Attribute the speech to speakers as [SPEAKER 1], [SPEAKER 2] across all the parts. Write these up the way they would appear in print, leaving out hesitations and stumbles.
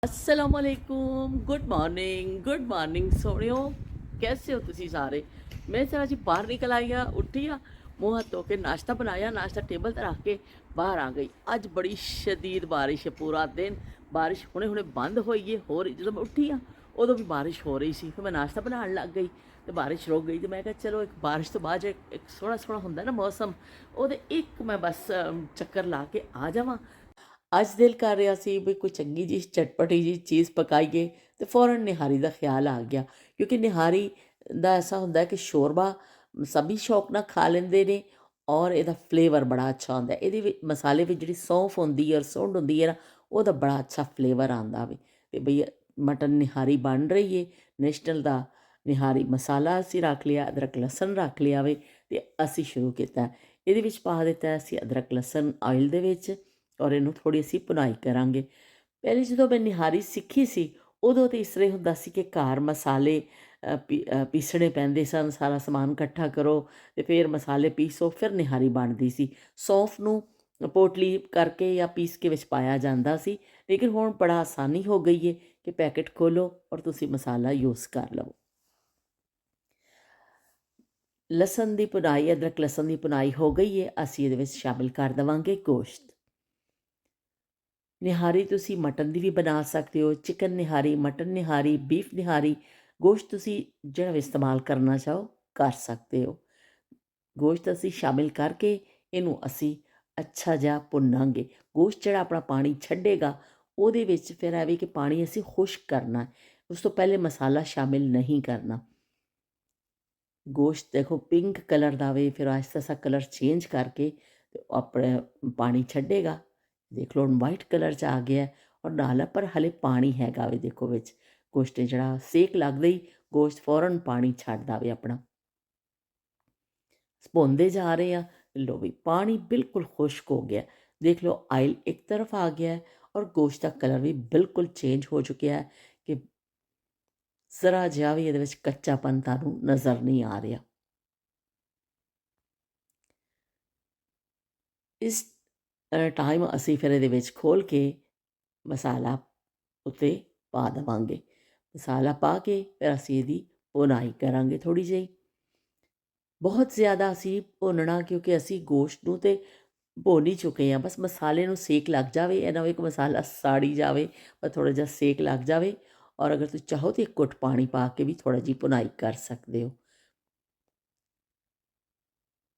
[SPEAKER 1] असलकुम good morning सोनियो। कैसे हो तुसी सारे। मैं जरा जी बाहर निकल आई हाँ, उठी हाँ, मुँह हाथ धो के नाश्ता बनाया, नाश्ता टेबल पर रख के बाहर आ गई। अज बड़ी शदीद बारिश है, पूरा दिन बारिश हुणे हुणे बंद होई है, हो रही जो मैं उठी हाँ उदों भी बारिश हो रही सी। फिर मैं नाश्ता बनाने लग गई तो बारिश रुक गई। तो मैं कहा चलो एक बारिश तो बाद एक सोहना सोहना होंगे ना मौसम, ਉਹਦੇ ਇੱਕ मैं बस चक्कर ला के आ जावां। ਅੱਜ ਦਿਲ ਕਰ ਰਿਹਾ ਸੀ ਵੀ ਕੋਈ ਚੰਗੀ ਜਿਹੀ ਚਟਪਟੀ ਜਿਹੀ ਚੀਜ਼ ਪਕਾਈਏ ਤੇ ਫੌਰਨ ਨਿਹਾਰੀ ਦਾ ਖਿਆਲ ਆ ਗਿਆ, ਕਿਉਂਕਿ ਨਿਹਾਰੀ ਦਾ ਐਸਾ ਹੁੰਦਾ ਕਿ ਸ਼ੋਰਬਾ ਸਭੀ ਸ਼ੌਕ ਨਾਲ ਖਾ ਲੈਂਦੇ ਨੇ ਔਰ ਇਹਦਾ ਫਲੇਵਰ ਬੜਾ ਅੱਛਾ ਹੁੰਦਾ। ਇਹਦੇ ਵਿੱਚ ਮਸਾਲੇ ਵਿੱਚ ਜਿਹੜੀ ਸੌਂਫ ਹੁੰਦੀ ਹੈ ਔਰ ਸੁੰਡ ਹੁੰਦੀ ਹੈ ਨਾ, ਉਹਦਾ ਬੜਾ ਅੱਛਾ ਫਲੇਵਰ ਆਉਂਦਾ ਵੇ। ਤੇ ਬਈ ਮਟਨ ਨਿਹਾਰੀ ਬਣ ਰਹੀ ਹੈ। ਨੈਸ਼ਨਲ ਦਾ ਨਿਹਾਰੀ ਮਸਾਲਾ ਅਸੀਂ ਰੱਖ ਲਿਆ, ਅਦਰਕ ਲਸਣ ਰੱਖ ਲਿਆ ਵੇ ਤੇ ਅਸੀਂ ਸ਼ੁਰੂ ਕੀਤਾ। ਇਹਦੇ ਵਿੱਚ ਪਾ ਦਿੱਤਾ ਅਸੀਂ ਅਦਰਕ ਲਸਣ ਆਇਲ ਦੇ ਵਿੱਚ ਔਰ ਇਹਨੂੰ ਥੋੜ੍ਹੀ ਅਸੀਂ ਭੁਨਾਈ ਕਰਾਂਗੇ। ਪਹਿਲੇ ਜਦੋਂ ਮੈਂ ਨਿਹਾਰੀ ਸਿੱਖੀ ਸੀ ਉਦੋਂ ਤਾਂ ਇਸ ਤਰ੍ਹਾਂ ਹੁੰਦਾ ਸੀ ਕਿ ਘਰ ਮਸਾਲੇ ਪੀਸਣੇ ਪੈਂਦੇ ਸਨ, ਸਾਰਾ ਸਮਾਨ ਇਕੱਠਾ ਕਰੋ ਅਤੇ ਫਿਰ ਮਸਾਲੇ ਪੀਸੋ, ਫਿਰ ਨਿਹਾਰੀ ਬਣਦੀ ਸੀ। ਸੌਂਫ ਨੂੰ ਪੋਟਲੀ ਕਰਕੇ ਜਾਂ ਪੀਸ ਕੇ ਵਿੱਚ ਪਾਇਆ ਜਾਂਦਾ ਸੀ, ਲੇਕਿਨ ਹੁਣ ਬੜਾ ਆਸਾਨੀ ਹੋ ਗਈ ਹੈ ਕਿ ਪੈਕਟ ਖੋਲ੍ਹੋ ਔਰ ਤੁਸੀਂ ਮਸਾਲਾ ਯੂਜ਼ ਕਰ ਲਵੋ। ਲਸਣ ਦੀ ਭੁਨਾਈ, ਅਦਰਕ ਲਸਣ ਦੀ ਭੁਨਾਈ ਹੋ ਗਈ ਹੈ। ਅਸੀਂ ਇਹਦੇ ਵਿੱਚ ਸ਼ਾਮਿਲ ਕਰ ਦੇਵਾਂਗੇ ਗੋਸ਼ਤ। ਨਿਹਾਰੀ ਤੁਸੀਂ ਮਟਨ ਦੀ ਵੀ ਬਣਾ ਸਕਦੇ ਹੋ, ਚਿਕਨ ਨਿਹਾਰੀ, ਮਟਨ ਨਿਹਾਰੀ, ਬੀਫ ਨਿਹਾਰੀ, ਗੋਸ਼ਤ ਤੁਸੀਂ ਜਿਹੜਾ ਵੀ ਇਸਤੇਮਾਲ ਕਰਨਾ ਚਾਹੋ ਕਰ ਸਕਦੇ ਹੋ। ਗੋਸ਼ਤ ਅਸੀਂ ਸ਼ਾਮਿਲ ਕਰਕੇ ਇਹਨੂੰ ਅਸੀਂ ਅੱਛਾ ਜਿਹਾ ਭੁੰਨਾਂਗੇ। ਗੋਸ਼ਤ ਜਿਹੜਾ ਆਪਣਾ ਪਾਣੀ ਛੱਡੇਗਾ ਉਹਦੇ ਵਿੱਚ ਫਿਰ ਇਹ ਵੀ ਕਿ ਪਾਣੀ ਅਸੀਂ ਖੁਸ਼ਕ ਕਰਨਾ, ਉਸ ਤੋਂ ਪਹਿਲੇ ਮਸਾਲਾ ਸ਼ਾਮਿਲ ਨਹੀਂ ਕਰਨਾ। ਗੋਸ਼ਤ ਦੇਖੋ ਪਿੰਕ ਕਲਰ ਦਾ ਵੇ, ਫਿਰ ਆਹਿਸਤਾ ਆਹਿਸਤਾ ਕਲਰ ਚੇਂਜ ਕਰਕੇ ਆਪਣੇ ਪਾਣੀ ਛੱਡੇਗਾ। ਦੇਖ ਲਓ ਹੁਣ ਵਾਈਟ ਕਲਰ 'ਚ ਆ ਗਿਆ ਔਰ ਨਾਲ ਪਰ ਹਲੇ ਪਾਣੀ ਹੈਗਾ ਵੇ। ਦੇਖੋ ਵਿੱਚ ਗੋਸ਼ਤ ਜਿਹੜਾ ਸੇਕ ਲੱਗਦਾ ਹੀ ਗੋਸ਼ਤ ਫੌਰਨ ਪਾਣੀ ਛੱਡਦਾ ਵੇ ਆਪਣਾ। ਭੁੰਨਦੇ ਜਾ ਰਹੇ ਆ, ਲਓ ਵੀ ਪਾਣੀ ਬਿਲਕੁਲ ਖੁਸ਼ਕ ਹੋ ਗਿਆ। ਦੇਖ ਲਓ ਆਇਲ ਇੱਕ ਤਰਫ ਆ ਗਿਆ ਔਰ ਗੋਸ਼ਤ ਦਾ ਕਲਰ ਵੀ ਬਿਲਕੁਲ ਚੇਂਜ ਹੋ ਚੁੱਕਿਆ ਹੈ ਕਿ ਜ਼ਰਾ ਜਿਹਾ ਵੀ ਇਹਦੇ ਵਿੱਚ ਕੱਚਾਪਨ ਤੁਹਾਨੂੰ ਨਜ਼ਰ ਨਹੀਂ ਆ ਰਿਹਾ। ਇਸ ਟਾਈਮ ਅਸੀਂ ਫਿਰ ਇਹਦੇ ਵਿੱਚ ਖੋਲ੍ਹ ਕੇ ਮਸਾਲਾ ਉੱਤੇ ਪਾ ਦੇਵਾਂਗੇ। ਮਸਾਲਾ ਪਾ ਕੇ ਫਿਰ ਅਸੀਂ ਇਹਦੀ ਭੁਨਾਈ ਕਰਾਂਗੇ ਥੋੜ੍ਹੀ ਜਿਹੀ। ਬਹੁਤ ਜ਼ਿਆਦਾ ਅਸੀਂ ਭੁੰਨਣਾ, ਕਿਉਂਕਿ ਅਸੀਂ ਗੋਸ਼ਤ ਨੂੰ ਤਾਂ ਭੁੰਨ ਹੀ ਚੁੱਕੇ ਹਾਂ। ਬਸ ਮਸਾਲੇ ਨੂੰ ਸੇਕ ਲੱਗ ਜਾਵੇ, ਇਹ ਨਾ ਹੋਵੇ ਕਿ ਮਸਾਲਾ ਸਾੜੀ ਜਾਵੇ, ਪਰ ਥੋੜ੍ਹਾ ਜਿਹਾ ਸੇਕ ਲੱਗ ਜਾਵੇ। ਔਰ ਅਗਰ ਤੁਸੀਂ ਚਾਹੋ ਤਾਂ ਇੱਕ ਘੁੱਟ ਪਾਣੀ ਪਾ ਕੇ ਵੀ ਥੋੜ੍ਹਾ ਜਿਹੀ ਭੁਨਾਈ ਕਰ ਸਕਦੇ ਹੋ।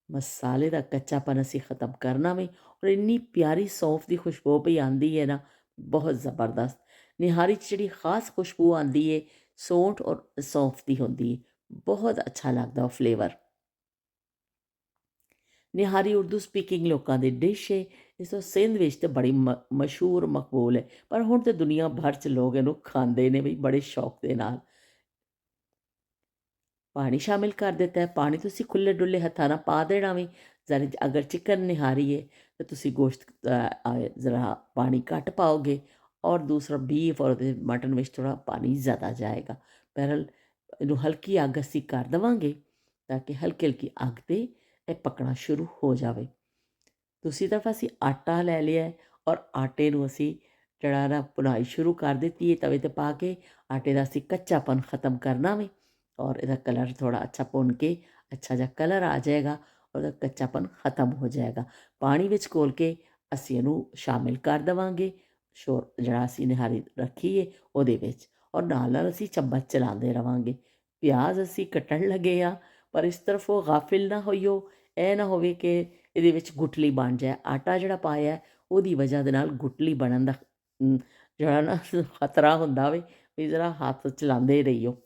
[SPEAKER 1] ਮਸਾਲੇ ਦਾ ਕੱਚਾਪਨ ਅਸੀਂ ਖ਼ਤਮ ਕਰਨਾ ਵੇ ਔਰ ਇੰਨੀ ਪਿਆਰੀ ਸੌਂਫ ਦੀ ਖੁਸ਼ਬੂ ਪਈ ਆਉਂਦੀ ਹੈ ਨਾ, ਬਹੁਤ ਜ਼ਬਰਦਸਤ। ਨਿਹਾਰੀ 'ਚ ਜਿਹੜੀ ਖ਼ਾਸ ਖੁਸ਼ਬੂ ਆਉਂਦੀ ਹੈ ਸੌਂਠ ਔਰ ਸੌਂਫ ਦੀ ਹੁੰਦੀ ਹੈ, ਬਹੁਤ ਅੱਛਾ ਲੱਗਦਾ ਉਹ ਫਲੇਵਰ। ਨਿਹਾਰੀ ਉਰਦੂ ਸਪੀਕਿੰਗ ਲੋਕਾਂ ਦੀ ਡਿਸ਼ ਹੈ। ਇਸ ਤੋਂ ਸਿੰਧ ਵਿੱਚ ਤਾਂ ਬੜੀ ਮਸ਼ਹੂਰ ਮਕਬੂਲ ਹੈ, ਪਰ ਹੁਣ ਤਾਂ ਦੁਨੀਆ ਭਰ 'ਚ ਲੋਕ ਇਹਨੂੰ ਖਾਂਦੇ ਨੇ ਵੀ ਬੜੇ ਸ਼ੌਕ ਦੇ ਨਾਲ। ਪਾਣੀ ਸ਼ਾਮਿਲ ਕਰ ਦਿੱਤਾ ਹੈ। ਪਾਣੀ ਤੁਸੀਂ ਖੁੱਲ੍ਹੇ ਡੁੱਲੇ ਹੱਥਾਂ ਨਾਲ ਪਾ ਦੇਣਾ ਵੀ। ਅਗਰ ਚਿਕਨ ਨਿਹਾਰੀ ਹੈ ਤਾਂ ਤੁਸੀਂ ਗੋਸ਼ਤ ਜ਼ਰਾ ਪਾਣੀ ਘੱਟ ਪਾਓਗੇ ਔਰ ਦੂਸਰਾ ਬੀਫ ਔਰ ਮਟਨ ਵਿੱਚ ਥੋੜ੍ਹਾ ਪਾਣੀ ਜ਼ਿਆਦਾ ਜਾਏਗਾ। ਬਹਰਹਾਲ ਇਹਨੂੰ ਹਲਕੀ ਅੱਗ ਅਸੀਂ ਕਰ ਦੇਵਾਂਗੇ ਤਾਂ ਕਿ ਹਲਕੀ ਹਲਕੀ ਅੱਗ 'ਤੇ ਇਹ ਪੱਕਣਾ ਸ਼ੁਰੂ ਹੋ ਜਾਵੇ। ਦੂਸਰੀ ਤਰਫ ਅਸੀਂ ਆਟਾ ਲੈ ਲਿਆ ਔਰ ਆਟੇ ਨੂੰ ਅਸੀਂ ਜਿਹੜਾ ਨਾ ਭੁਨਾਈ ਸ਼ੁਰੂ ਕਰ ਦਿੱਤੀ ਹੈ ਤਵੇ 'ਤੇ ਪਾ ਕੇ। ਆਟੇ ਦਾ ਅਸੀਂ ਕੱਚਾਪਨ ਖ਼ਤਮ ਕਰਨਾ ਵੇ ਔਰ ਇਹਦਾ ਕਲਰ ਥੋੜ੍ਹਾ ਅੱਛਾ ਭੁੰਨ ਕੇ ਅੱਛਾ ਜਿਹਾ ਕਲਰ ਆ ਜਾਏਗਾ, ਉਹਦਾ ਕੱਚਾਪਨ ਖ਼ਤਮ ਹੋ ਜਾਏਗਾ। ਪਾਣੀ ਵਿੱਚ ਘੋਲ ਕੇ ਅਸੀਂ ਇਹਨੂੰ ਸ਼ਾਮਿਲ ਕਰ ਦੇਵਾਂਗੇ ਜਿਹੜਾ ਅਸੀਂ ਨਿਹਾਰੀ ਰੱਖੀ ਹੈ ਉਹਦੇ ਵਿੱਚ, ਔਰ ਨਾਲ ਨਾਲ ਅਸੀਂ ਚਮਚ ਚਲਾਉਂਦੇ ਰਹਾਂਗੇ। ਪਿਆਜ਼ ਅਸੀਂ ਕੱਟਣ ਲੱਗੇ ਹਾਂ, ਪਰ ਇਸ ਤਰਫ ਉਹ ਗਾਫਿਲ ਨਾ ਹੋਈਓ, ਇਹ ਨਾ ਹੋਵੇ ਕਿ ਇਹਦੇ ਵਿੱਚ ਗੁਠਲੀ ਬਣ ਜਾਏ। ਆਟਾ ਜਿਹੜਾ ਪਾਇਆ ਉਹਦੀ ਵਜ੍ਹਾ ਦੇ ਨਾਲ ਗੁਠਲੀ ਬਣਨ ਦਾ ਜਿਹੜਾ ਨਾ ਖਤਰਾ ਹੁੰਦਾ ਵੇ, ਵੀ ਜ਼ਰਾ ਹੱਥ ਚਲਾਉਂਦੇ ਰਹੀਓ।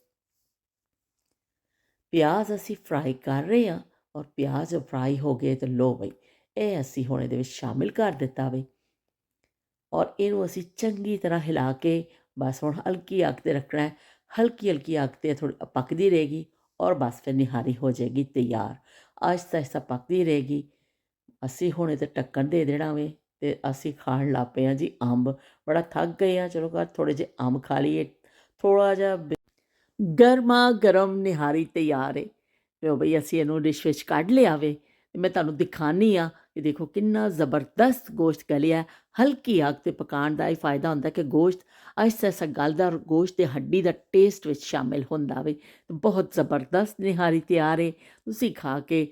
[SPEAKER 1] ਪਿਆਜ਼ ਅਸੀਂ ਫਰਾਈ ਕਰ ਰਹੇ ਹਾਂ ਔਰ ਪਿਆਜ਼ ਫਰਾਈ ਹੋ ਗਏ ਤਾਂ ਲਓ ਬਈ ਇਹ ਅਸੀਂ ਹੁਣ ਇਹਦੇ ਵਿੱਚ ਸ਼ਾਮਿਲ ਕਰ ਦਿੱਤਾ ਵੇ ਔਰ ਇਹਨੂੰ ਅਸੀਂ ਚੰਗੀ ਤਰ੍ਹਾਂ ਹਿਲਾ ਕੇ ਬਸ ਹੁਣ ਹਲਕੀ ਅੱਗ 'ਤੇ ਰੱਖਣਾ ਹੈ। ਹਲਕੀ ਹਲਕੀ ਅੱਗ 'ਤੇ ਥੋੜ੍ਹੀ ਪੱਕਦੀ ਰਹੇਗੀ ਔਰ ਬਸ ਫਿਰ ਨਿਹਾਰੀ ਹੋ ਜਾਏਗੀ ਤਿਆਰ। ਆਹਿਸਤਾ ਆਹਿਸਤਾ ਪੱਕਦੀ ਰਹੇਗੀ। ਅਸੀਂ ਹੁਣ ਇਹਦੇ ਢੱਕਣ ਦੇ ਦੇਣਾ ਵੇ ਅਤੇ ਅਸੀਂ ਖਾਣ ਲੱਗ ਪਏ ਹਾਂ ਜੀ ਅੰਬ। ਬੜਾ ਥੱਕ ਗਏ ਹਾਂ, ਚਲੋ ਘਰ ਥੋੜ੍ਹੇ ਜਿਹੇ ਅੰਬ ਖਾ ਲਈਏ। ਥੋੜ੍ਹਾ ਜਿਹਾ ਗਰਮਾ ਗਰਮ ਨਿਹਾਰੀ ਤਿਆਰ ਹੈ। ਲਓ ਬਈ ਅਸੀਂ ਇਹਨੂੰ ਡਿਸ਼ ਵਿੱਚ ਕੱਢ ਲਿਆ ਵੇ। ਮੈਂ ਤੁਹਾਨੂੰ ਦਿਖਾਉਂਦੀ ਹਾਂ ਇਹ ਦੇਖੋ ਕਿੰਨਾ ਜ਼ਬਰਦਸਤ ਗੋਸ਼ਤ ਗਲਿਆ। ਹਲਕੀ ਅੱਗ 'ਤੇ ਪਕਾਉਣ ਦਾ ਇਹ ਫਾਇਦਾ ਹੁੰਦਾ ਕਿ ਗੋਸ਼ਤ ਆਹਿਸਤਾ ਆਹਿਸਤਾ ਗਲਦਾ, ਔਰ ਗੋਸ਼ਤ ਦੇ ਹੱਡੀ ਦਾ ਟੇਸਟ ਵਿੱਚ ਸ਼ਾਮਿਲ ਹੁੰਦਾ ਵੇ। ਬਹੁਤ ਜ਼ਬਰਦਸਤ ਨਿਹਾਰੀ ਤਿਆਰ ਹੈ। ਤੁਸੀਂ ਖਾ ਕੇ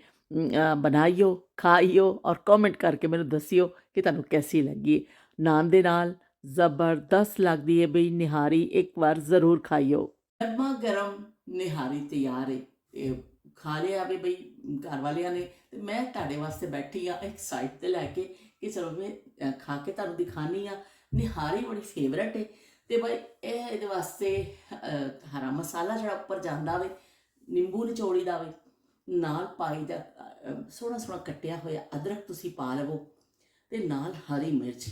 [SPEAKER 1] ਬਣਾਈਓ, ਖਾਈਓ ਔਰ ਕਮੈਂਟ ਕਰਕੇ ਮੈਨੂੰ ਦੱਸਿਓ ਕਿ ਤੁਹਾਨੂੰ ਕੈਸੀ ਲੱਗੀ। ਨਾਨ ਦੇ ਨਾਲ ਜ਼ਬਰਦਸਤ ਲੱਗਦੀ ਹੈ ਬਈ ਨਿਹਾਰੀ, ਇੱਕ ਵਾਰ ਜ਼ਰੂਰ ਖਾਈਓ। ਗਰਮਾ ਗਰਮ ਨਿਹਾਰੀ ਤਿਆਰ ਹੈ। ਇਹ ਖਾ ਲਿਆ ਵੀ ਬਈ ਘਰ ਵਾਲਿਆਂ ਨੇ, ਤੇ ਮੈਂ ਤੁਹਾਡੇ ਵਾਸਤੇ ਬੈਠੀ ਆ ਇੱਕ ਸਾਈਡ 'ਤੇ ਲੈ ਕੇ ਕਿ ਚਲੋ ਮੈਂ ਖਾ ਕੇ ਤੁਹਾਨੂੰ ਦਿਖਾਉਂਦੀ ਆ। ਨਿਹਾਰੀ ਬੜੀ ਫੇਵਰਟ ਹੈ, ਤੇ ਬਈ ਇਹਦੇ ਵਾਸਤੇ ਹਰਾ ਮਸਾਲਾ ਜਿਹੜਾ ਉੱਪਰ ਜਾਂਦਾ ਵੇ, ਨਿੰਬੂ ਨਿਚੋੜੀ ਦਾ ਵੇ, ਨਾਲ ਪਾਈ ਦਾ ਸੋਹਣਾ ਸੋਹਣਾ ਕੱਟਿਆ ਹੋਇਆ ਅਦਰਕ ਤੁਸੀਂ ਪਾ ਲਵੋ, ਤੇ ਨਾਲ ਹਰੀ ਮਿਰਚ।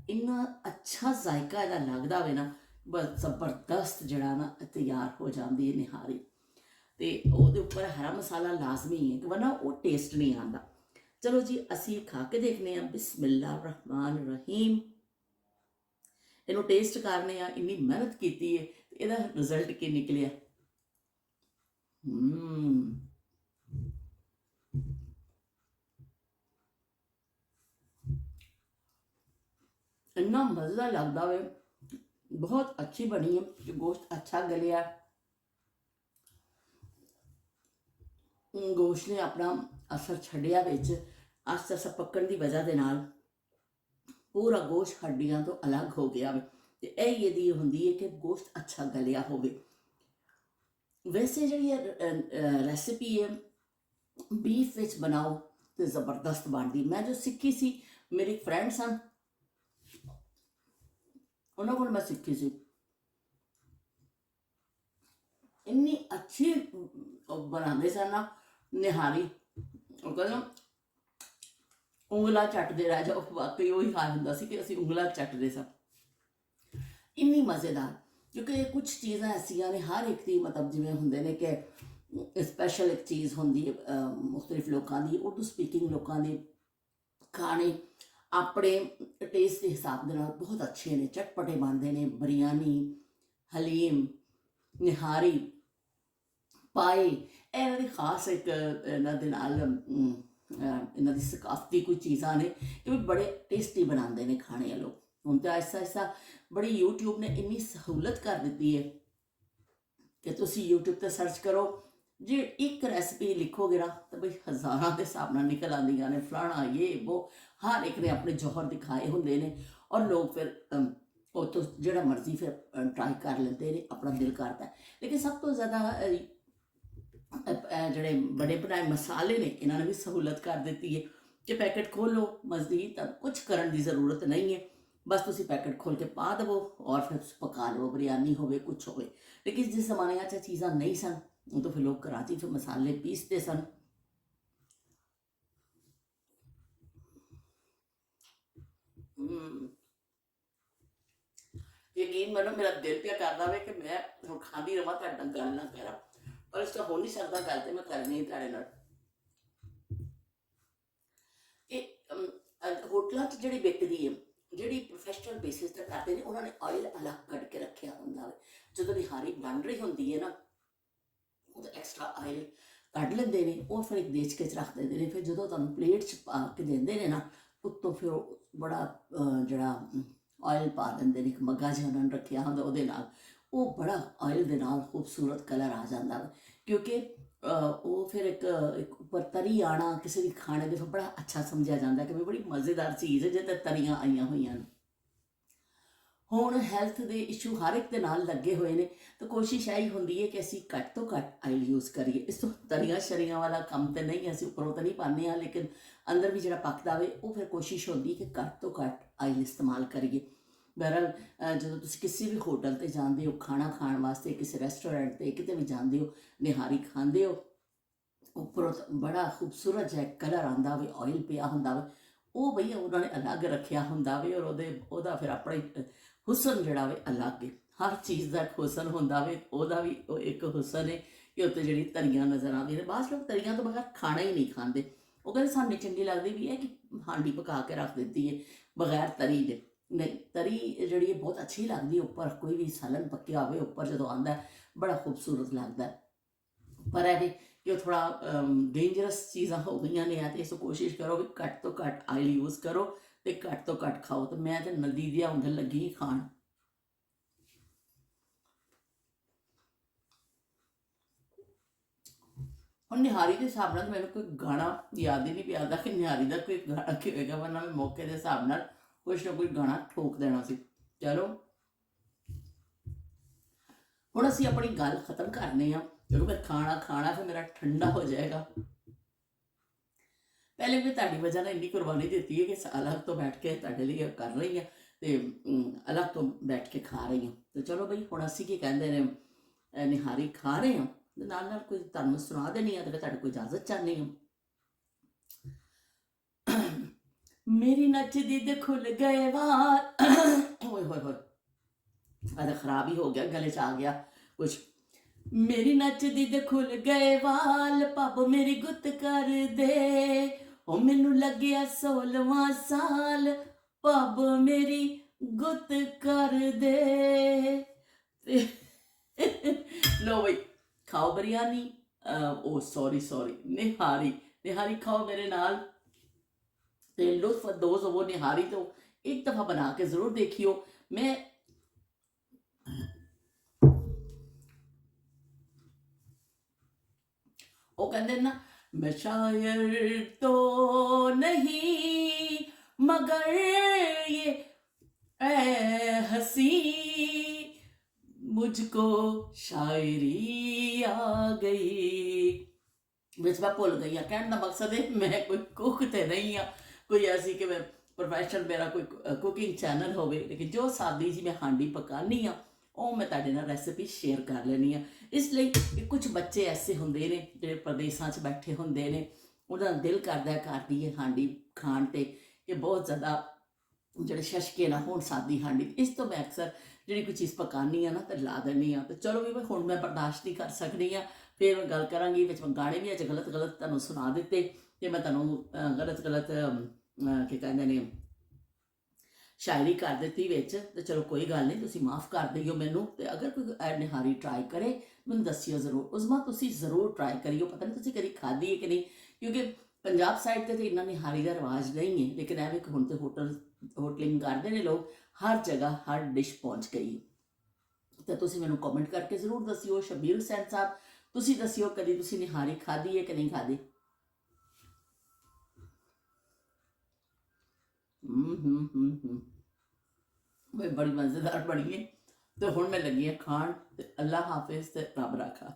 [SPEAKER 1] ਇੰਨਾ ਅੱਛਾ ਜ਼ਾਇਕਾ ਇਹਦਾ ਲੱਗਦਾ ਵੇ ਨਾ, ਬਸ ਜ਼ਬਰਦਸਤ ਜਿਹੜਾ ਨਾ ਤਿਆਰ ਹੋ ਜਾਂਦੀ ਹੈ ਨਿਹਾਰੀ। ਤੇ ਉਹਦੇ ਉੱਪਰ ਹਰਾ ਮਸਾਲਾ ਲਾਜ਼ਮੀ ਹੈ, ਕਿ ਵਰਨਾ ਉਹ ਟੇਸਟ ਨਹੀਂ ਆਉਂਦਾ। ਚਲੋ ਜੀ ਅਸੀਂ ਖਾ ਕੇ ਦੇਖਨੇ ਆ। ਬਿਸਮਿल्लाह रहमान रहीम। ਇਹਨੂੰ ਟੇਸਟ ਕਰਨੇ ਆ, ਇੰਨੀ ਮਿਹਨਤ ਕੀਤੀ ਹੈ ਤੇ ਇਹਦਾ ਰਿਜ਼ਲਟ ਕੀ ਨਿਕਲਿਆ। ਇੰਨਾ ਮਜ਼ਾ ਲੱਗਦਾ ਵੇ, ਬਹੁਤ ਅੱਛੀ ਬਣੀ ਹੈ, ਗੋਸ਼ਤ ਅੱਛਾ ਗਲਿਆ, ਗੋਸ਼ਤ ਨੇ ਆਪਣਾ ਅਸਰ ਛੱਡਿਆ ਵਿੱਚ। ਆਸਤਾ ਆਸਤਾ ਪੱਕਣ ਦੀ ਵਜ੍ਹਾ ਦੇ ਨਾਲ ਪੂਰਾ ਗੋਸ਼ਤ ਹੱਡੀਆਂ ਤੋਂ ਅਲੱਗ ਹੋ ਗਿਆ ਵੇ, ਤੇ ਇਹ ਇਹਦੀ ਹੁੰਦੀ ਹੈ ਕਿ ਗੋਸ਼ਤ ਅੱਛਾ ਗਲਿਆ ਹੋਵੇ। ਵੈਸੇ ਜਿਹੜੀ ਰੈਸਿਪੀ ਹੈ ਬੀਫ ਵਿੱਚ ਬਣਾਓ ਤੇ ਜ਼ਬਰਦਸਤ ਬਣਦੀ। ਮੈਂ ਜੋ ਸਿੱਖੀ ਸੀ, ਮੇਰੀ ਫਰੈਂਡ ਸਨ, ਉਹਨਾਂ ਕੋਲ ਮੈਂ ਸਿੱਖੀ ਸੀ। ਇੰਨੀ ਅੱਛੀ ਬਣਾਉਂਦੇ ਸਨ ਨਾ ਨਿਹਾਰੀ, ਉਹ ਕਹਿੰਦਾ ਉਂਗਲਾਂ ਚੱਟਦੇ ਰਹਿ ਜਾਓ। ਵਾਕਈ ਉਹੀ ਹਾਲ ਹੁੰਦਾ ਸੀ ਕਿ ਅਸੀਂ ਉਂਗਲਾਂ ਚੱਟਦੇ ਸਾਂ, ਇੰਨੀ ਮਜ਼ੇਦਾਰ। ਕਿਉਂਕਿ ਕੁਝ ਚੀਜ਼ਾਂ ਐਸੀਆਂ ਨੇ ਹਰ ਇੱਕ ਦੀ, ਮਤਲਬ ਜਿਵੇਂ ਹੁੰਦੇ ਨੇ ਕਿ ਸਪੈਸ਼ਲ ਇੱਕ ਚੀਜ਼ ਹੁੰਦੀ ਹੈ ਮੁਖਤਲਿਫ ਲੋਕਾਂ ਦੀ, ਉਰਦੂ ਸਪੀਕਿੰਗ ਲੋਕਾਂ ਦੇ ਖਾਣੇ ਆਪਣੇ ਟੇਸਟ ਦੇ ਹਿਸਾਬ ਦੇ ਨਾਲ ਬਹੁਤ ਅੱਛੇ ਨੇ, ਚਟਪਟੇ ਬਣਦੇ ਨੇ। ਬਿਰਯਾਨੀ, ਹਲੀਮ, ਨਿਹਾਰੀ, ਪਾਏ, ਇਹਨਾਂ ਦੀ ਖਾਸ ਇੱਕ ਇਹਨਾਂ ਦੇ ਨਾਲ ਇਹਨਾਂ ਦੀ ਸਕਾਫਤੀ ਕੋਈ ਚੀਜ਼ਾਂ ਨੇ ਕਿ ਵੀ ਬੜੇ ਟੇਸਟੀ ਬਣਾਉਂਦੇ ਨੇ ਖਾਣੇ ਇਹ ਲੋਕ। ਹੁਣ ਤਾਂ ਆਹਿਸਤਾ ਆਹਿਸਤਾ ਬੜੀ ਯੂਟਿਊਬ ਨੇ ਇੰਨੀ ਸਹੂਲਤ ਕਰ ਦਿੱਤੀ ਹੈ ਕਿ ਤੁਸੀਂ ਯੂਟਿਊਬ 'ਤੇ ਸਰਚ ਕਰੋ, ਜੇ ਇੱਕ ਰੈਸਪੀ ਲਿਖੋਗੇ ਨਾ ਤਾਂ ਬਈ ਹਜ਼ਾਰਾਂ ਦੇ ਹਿਸਾਬ ਨਾਲ ਨਿਕਲ ਆਉਂਦੀਆਂ ਨੇ। ਫਲਾਣਾ ਇਹ ਉਹ, ਹਰ ਇੱਕ ਨੇ ਆਪਣੇ ਜੌਹਰ ਦਿਖਾਏ ਹੁੰਦੇ ਨੇ, ਔਰ ਲੋਕ ਫਿਰ ਉਹ ਤੋਂ ਜਿਹੜਾ ਮਰਜ਼ੀ ਫਿਰ ਟਰਾਈ ਕਰ ਲੈਂਦੇ ਨੇ, ਆਪਣਾ ਦਿਲ ਕਰਦਾ। ਲੇਕਿਨ ਸਭ ਤੋਂ ਜ਼ਿਆਦਾ ਜਿਹੜੇ ਬੜੇ ਬਣਾਏ ਮਸਾਲੇ ਨੇ, ਇਹਨਾਂ ਨੇ ਵੀ ਸਹੂਲਤ ਕਰ ਦਿੱਤੀ ਹੈ ਕਿ ਪੈਕਟ ਖੋਲੋ, ਮਜ਼ੀਦ ਤਾਂ ਕੁਝ ਕਰਨ ਦੀ ਜ਼ਰੂਰਤ ਨਹੀਂ ਹੈ। ਬਸ ਤੁਸੀਂ ਪੈਕਟ ਖੋਲ ਕੇ ਪਾ ਦੇਵੋ ਔਰ ਫਿਰ ਪਕਾ ਲਵੋ, ਬਿਰਯਾਨੀ ਹੋਵੇ ਕੁਛ ਹੋਵੇ। ਲੇਕਿਨ ਜਿਸ ਜ਼ਮਾਨੇ 'ਚ ਚੀਜ਼ਾਂ ਨਹੀਂ ਸਨ, तो फिर लोग कराची फिर मसाले पीसते सन। यकीन मनो मेरा दिल पे करदा वे कि मैं हुण खांदी रवां, तुहाडे नाल गल ना करा, पर इसका हो नहीं सकता। गल ते मैं करनी है तुहाडे नाल। होटलों 'ਚ ਜਿਹੜੀ ਵਿਕਦੀ ਹੈ, ਜਿਹੜੀ ਪ੍ਰੋਫੈਸ਼ਨਲ ਬੇਸਿਸ 'ਤੇ ਕਰਦੇ ਨੇ, ਉਹਨਾਂ ਨੇ ਆਇਲ ਅਲੱਗ ਕੱਢ ਕੇ ਰੱਖਿਆ ਹੁੰਦਾ ਵੇ। ਜਦੋਂ ਨਿਹਾਰੀ ਬਣ ਰਹੀ ਹੁੰਦੀ ਹੈ ਨਾ, ਉਹ ਐਕਸਟਰਾ ਆਇਲ ਕੱਢ ਲੈਂਦੇ ਨੇ, ਉਹ ਫਿਰ ਇੱਕ ਦੇਚਕੇ 'ਚ ਰੱਖ ਦਿੰਦੇ ਨੇ। ਫਿਰ ਜਦੋਂ ਤੁਹਾਨੂੰ ਪਲੇਟ 'ਚ ਪਾ ਕੇ ਦਿੰਦੇ ਨੇ ਨਾ, ਉੱਤੋਂ ਫਿਰ ਉਹ ਬੜਾ ਜਿਹੜਾ ਆਇਲ ਪਾ ਦਿੰਦੇ ਨੇ, ਇੱਕ ਮੱਗਾ ਜਿਹਾ ਉਹਨਾਂ ਨੇ ਰੱਖਿਆ ਹੁੰਦਾ, ਉਹਦੇ ਨਾਲ ਉਹ ਬੜਾ ਆਇਲ ਦੇ ਨਾਲ ਖੂਬਸੂਰਤ ਕਲਰ ਆ ਜਾਂਦਾ ਵਾ। ਕਿਉਂਕਿ ਉਹ ਫਿਰ ਇੱਕ ਉੱਪਰ ਤਰੀ ਆਉਣਾ ਕਿਸੇ ਵੀ ਖਾਣੇ ਦੇ ਫਿਰ ਬੜਾ ਅੱਛਾ ਸਮਝਿਆ ਜਾਂਦਾ ਕਿ ਵੀ ਬੜੀ ਮਜ਼ੇਦਾਰ ਚੀਜ਼ ਹੈ ਜੇ ਤਾਂ ਤਰੀਆਂ ਆਈਆਂ ਹੋਈਆਂ ਨੇ। ਹੁਣ ਹੈਲਥ ਦੇ ਇਸ਼ੂ ਹਰ ਇੱਕ ਦੇ ਨਾਲ ਲੱਗੇ ਹੋਏ ਨੇ, ਤਾਂ ਕੋਸ਼ਿਸ਼ ਇਹੀ ਹੁੰਦੀ ਹੈ ਕਿ ਅਸੀਂ ਘੱਟ ਤੋਂ ਘੱਟ ਆਇਲ ਯੂਜ਼ ਕਰੀਏ। ਇਸ ਤੋਂ ਤਰੀਆਂ ਸ਼ਰੀਆਂ ਵਾਲਾ ਕੰਮ ਤਾਂ ਨਹੀਂ, ਅਸੀਂ ਉੱਪਰੋਂ ਤਾਂ ਨਹੀਂ ਪਾਉਂਦੇ ਹਾਂ, ਲੇਕਿਨ ਅੰਦਰ ਵੀ ਜਿਹੜਾ ਪੱਕਦਾ ਵੇ ਉਹ ਫਿਰ ਕੋਸ਼ਿਸ਼ ਹੁੰਦੀ ਕਿ ਘੱਟ ਤੋਂ ਘੱਟ ਆਇਲ ਇਸਤੇਮਾਲ ਕਰੀਏ। ਬਹਰਹਾਲ ਜਦੋਂ ਤੁਸੀਂ ਕਿਸੇ ਵੀ ਹੋਟਲ 'ਤੇ ਜਾਂਦੇ ਹੋ ਖਾਣਾ ਖਾਣ ਵਾਸਤੇ, ਕਿਸੇ ਰੈਸਟੋਰੈਂਟ 'ਤੇ ਕਿਤੇ ਵੀ ਜਾਂਦੇ ਹੋ, ਨਿਹਾਰੀ ਖਾਂਦੇ ਹੋ, ਉੱਪਰੋਂ ਬੜਾ ਖੂਬਸੂਰਤ ਜਿਹਾ ਕਲਰ ਆਉਂਦਾ ਵੇ, ਆਇਲ ਪਿਆ ਹੁੰਦਾ ਵੇ, ਉਹ ਬਈ ਉਹਨਾਂ ਨੇ ਅਲੱਗ ਰੱਖਿਆ ਹੁੰਦਾ ਵੇ। ਔਰ ਉਹਦਾ ਫਿਰ ਆਪਣਾ ਹੁਸਨ ਜਿਹੜਾ ਵੇ ਅਲੱਗ ਹੈ। ਹਰ ਚੀਜ਼ ਦਾ ਇੱਕ ਹੁਸਨ ਹੁੰਦਾ ਵੇ, ਉਹਦਾ ਵੀ ਉਹ ਇੱਕ ਹੁਸਨ ਹੈ ਕਿ ਉੱਤੇ ਜਿਹੜੀ ਤਰੀਆਂ ਨਜ਼ਰ ਆਉਂਦੀਆਂ ਨੇ। ਬਾਅਦ ਲੋਕ ਤਰੀਆਂ ਤੋਂ ਬਗੈਰ ਖਾਣਾ ਹੀ ਨਹੀਂ ਖਾਂਦੇ। ਉਹ ਕਹਿੰਦੇ ਸਾਨੂੰ ਚੰਗੀ ਲੱਗਦੀ ਵੀ ਹੈ ਕਿ ਹਾਂਡੀ ਪਕਾ ਕੇ ਰੱਖ ਦਿੱਤੀ ਹੈ ਬਗੈਰ ਤਰੀ ਦੇ। ਨਹੀਂ, ਤਰੀ ਜਿਹੜੀ ਹੈ ਬਹੁਤ ਅੱਛੀ ਲੱਗਦੀ, ਉੱਪਰ ਕੋਈ ਵੀ ਸਾਲਨ ਪੱਕਿਆ ਹੋਵੇ ਉੱਪਰ ਜਦੋਂ ਆਉਂਦਾ ਬੜਾ ਖੂਬਸੂਰਤ ਲੱਗਦਾ। ਪਰ ਇਹ ਕਿ ਉਹ ਥੋੜਾ ਡੇਂਜਰਸ ਚੀਜ਼ਾਂ ਹੋ ਗਈਆਂ ਨੇ, ਤੇ ਇਸ ਕੋਸ਼ਿਸ਼ ਕਰੋ ਵੀ ਘੱਟ ਤੋਂ ਘੱਟ ਆਇਲ ਯੂਜ਼ ਕਰੋ ਤੇ ਘੱਟ ਤੋਂ ਘੱਟ ਖਾਓ। ਤੇ ਮੈਂ ਤੇ ਨਦੀ ਦੀਆਂ ਉਂਗਲ ਲੱਗੀ ਖਾਣ। ਹੁਣ ਨਿਹਾਰੀ ਦੇ ਹਿਸਾਬ ਨਾਲ ਮੈਨੂੰ ਕੋਈ ਗਾਣਾ ਯਾਦ ਹੀ ਨਹੀਂ ਪਿਆਦਾ ਕਿ ਨਿਹਾਰੀ ਦਾ ਕੋਈ ਗਾਣਾ ਕੀ ਹੋਏਗਾ, ਵਰਨਾ ਮੈਂ ਮੌਕੇ ਦੇ ਹਿਸਾਬ ਨਾਲ ਕੁਛ ਨਾ ਕੋਈ ਗਾਣਾ ਠੋਕ ਦੇਣਾ ਸੀ। ਚਲੋ ਹੁਣ ਅਸੀਂ ਆਪਣੀ ਗੱਲ ਖਤਮ ਕਰਨੇ ਆ, ਜਦੋਂ ਮੈਂ ਖਾਣਾ ਫਿਰ ਮੇਰਾ ਠੰਡਾ ਹੋ ਜਾਏਗਾ। ਪਹਿਲੇ ਵੀ ਤੁਹਾਡੀ ਵਜ੍ਹਾ ਨਾਲ ਇੰਨੀ ਕੁਰਬਾਨੀ ਦਿੱਤੀ ਹੈ ਕਿ ਅਲੱਗ ਤੋਂ ਬੈਠ ਕੇ ਤੁਹਾਡੇ ਲਈ ਕਰ ਰਹੀ ਹਾਂ ਤੇ ਅਲੱਗ ਤੋਂ ਬੈਠ ਕੇ ਖਾ ਰਹੀ ਹਾਂ। ਤੇ ਚਲੋ ਬਈ ਹੁਣ ਅਸੀਂ ਕੀ ਕਹਿੰਦੇ ਨੇ, ਨਿਹਾਰੀ ਖਾ ਰਹੇ ਹਾਂ, ਨਾਲ ਨਾਲ ਕੋਈ ਤੁਹਾਨੂੰ ਸੁਣਾ ਦੇਣੀ ਆ ਤੇ ਤੁਹਾਡੇ ਕੋਲ ਇਜਾਜ਼ਤ ਚਾਹਨੀ ਹਾਂ। ਮੇਰੀ ਨੱਚਦੀ ਦੇ ਖੁੱਲ ਗਏ ਵਾਲ, ਹੋਏ ਹੋਏ ਹੋਏ ਅਦਾ ਖਰਾਬ ਹੀ ਹੋ ਗਿਆ, ਗਲੇ 'ਚ ਆ ਗਿਆ ਕੁਛ। ਮੇਰੀ ਨੱਚਦੀ ਦੇ ਖੁੱਲ ਗਏ ਵਾਲ, ਪੱਬ ਮੇਰੀ ਗੁੱਤ ਕਰ ਦੇ, ਉਹ ਮੈਨੂੰ ਲੱਗਿਆ 16ਵਾਂ ਸਾਲ, ਪੱਬ ਮੇਰੀ ਗੁੱਤ ਕਰ ਦੇ। ਲੋ ਬਈ ਖਾਓ ਬਿਰਿਆਨੀ, ਉਹ ਸੌਰੀ ਨਿਹਾਰੀ ਖਾਓ ਮੇਰੇ ਨਾਲ ਤੇ ਲੁਤਫ ਅੰਦੋਜ਼ ਹੋਵੋ ਨਿਹਾਰੀ ਤੋਂ ਇੱਕ ਦਫਾ ਬਣਾ ਕੇ ਜ਼ਰੂਰ ਦੇਖਿਓ। ਮੈਂ ਉਹ ਕਹਿੰਦੇ ਨਾ, मैं शायर तो नहीं मगर ये ऐ हसी मुझको शायरी आ गई। ਵਿੱਚ ਮੈਂ ਭੁੱਲ ਗਈ ਹਾਂ। ਕਹਿਣ ਦਾ ਮਕਸਦ ਹੈ ਮੈਂ ਕੋਈ ਕੁੱਕ ਤੇ ਨਹੀਂ ਆ, ਕੋਈ ਐਸੀ ਕਿ ਮੈਂ ਪ੍ਰੋਫੈਸ਼ਨ ਮੇਰਾ ਕੋਈ ਕੁਕਿੰਗ ਚੈਨਲ ਹੋਵੇ, ਲੇਕਿਨ ਜੋ ਸਾਦੀ ਜੀ ਮੈਂ ਹਾਂਡੀ ਪਕਾਨੀ ਆ ਉਹ ਮੈਂ ਤੁਹਾਡੇ ਨਾਲ ਰੈਸਿਪੀ ਸ਼ੇਅਰ ਕਰ ਲੈਣੀ ਆ। ਇਸ ਲਈ ਕਿ ਕੁਝ ਬੱਚੇ ਐਸੇ ਹੁੰਦੇ ਨੇ ਜਿਹੜੇ ਪ੍ਰਦੇਸ਼ਾਂ 'ਚ ਬੈਠੇ ਹੁੰਦੇ ਨੇ, ਉਹਨਾਂ ਦਾ ਦਿਲ ਕਰਦਾ ਘਰ ਦੀ ਇਹ ਹਾਂਡੀ ਖਾਣ ਤੇ, ਇਹ ਬਹੁਤ ਜ਼ਿਆਦਾ ਜਿਹੜੇ ਸ਼ਸ਼ਕੇ ਨਾ ਹੋਣ ਸਾਦੀ ਹਾਂਡੀ। ਇਸ ਤੋਂ ਮੈਂ ਅਕਸਰ ਜਿਹੜੀ ਕੋਈ ਚੀਜ਼ ਪਕਾਨੀ ਆ ਨਾ ਤਾਂ ਲਾ ਦਿੰਦੀ ਆ। ਤੇ ਚਲੋ ਵੀ ਹੁਣ ਮੈਂ ਬਰਦਾਸ਼ਤ ਨਹੀਂ ਕਰ ਸਕਦੀ ਆ, ਫਿਰ ਮੈਂ ਗੱਲ ਕਰਾਂਗੀ। ਵਿੱਚ ਮੈਂ ਗਾਣੇ ਵੀ ਅੱਜ ਗਲਤ ਤੁਹਾਨੂੰ ਸੁਣਾ ਦਿੱਤੇ ਤੇ ਮੈਂ ਤੁਹਾਨੂੰ ਗਲਤ ਕੀ ਕਹਿੰਦੇ ਨੇ ਸ਼ਾਇਰੀ ਕਰ ਦਿੱਤੀ ਵਿੱਚ। ਤੇ ਚਲੋ ਕੋਈ ਗੱਲ ਨਹੀਂ, ਤੁਸੀਂ ਮਾਫ ਕਰ ਦਿਓ ਮੈਨੂੰ। ਤੇ ਅਗਰ ਕੋਈ ਨਿਹਾਰੀ ਟਰਾਈ ਕਰੇ ਮੈਨੂੰ ਦੱਸਿਓ ਜ਼ਰੂਰ। ਉਸਮਾ ਤੁਸੀਂ ਜ਼ਰੂਰ ਟਰਾਈ ਕਰਿਓ। ਪਤਾ ਨਹੀਂ ਤੁਸੀਂ ਕਦੀ ਖਾਧੀ ਹੈ ਕਿ ਨਹੀਂ, ਕਿਉਂਕਿ ਪੰਜਾਬ ਸਾਈਡ ਤੇ ਇੰਨਾ ਨਿਹਾਰੀ ਦਾ ਰਿਵਾਜ ਨਹੀਂ ਹੈ, ਲੇਕਿਨ ਐਵੇਂ ਹੁਣ ਤੇ ਹੋਟਲਿੰਗ ਕਰਦੇ ਨੇ ਲੋਕ, ਹਰ ਜਗ੍ਹਾ ਹਰ ਡਿਸ਼ ਪਹੁੰਚ ਗਈ। ਤਾਂ ਤੁਸੀਂ ਮੈਨੂੰ ਕਮੈਂਟ ਕਰਕੇ ਜ਼ਰੂਰ ਦੱਸਿਓ। ਸ਼ਬੀਰ ਹੁਸੈਨ ਸਾਹਿਬ ਤੁਸੀਂ ਦੱਸਿਓ ਕਦੀ ਤੁਸੀਂ ਨਿਹਾਰੀ ਖਾਧੀ ਹੈ ਕਿ ਨਹੀਂ ਖਾਧੀ। ਬੜੀ ਮਜ਼ੇਦਾਰ ਬਣੀ ਹੈ। ਤੇ ਹੁਣ ਮੈਂ ਲੱਗੀ ਹਾਂ ਖਾਣ। ਤੇ ਅੱਲਾ ਹਾਫਿਜ਼ ਤੇ ਰੱਬ ਰਾਖਾ।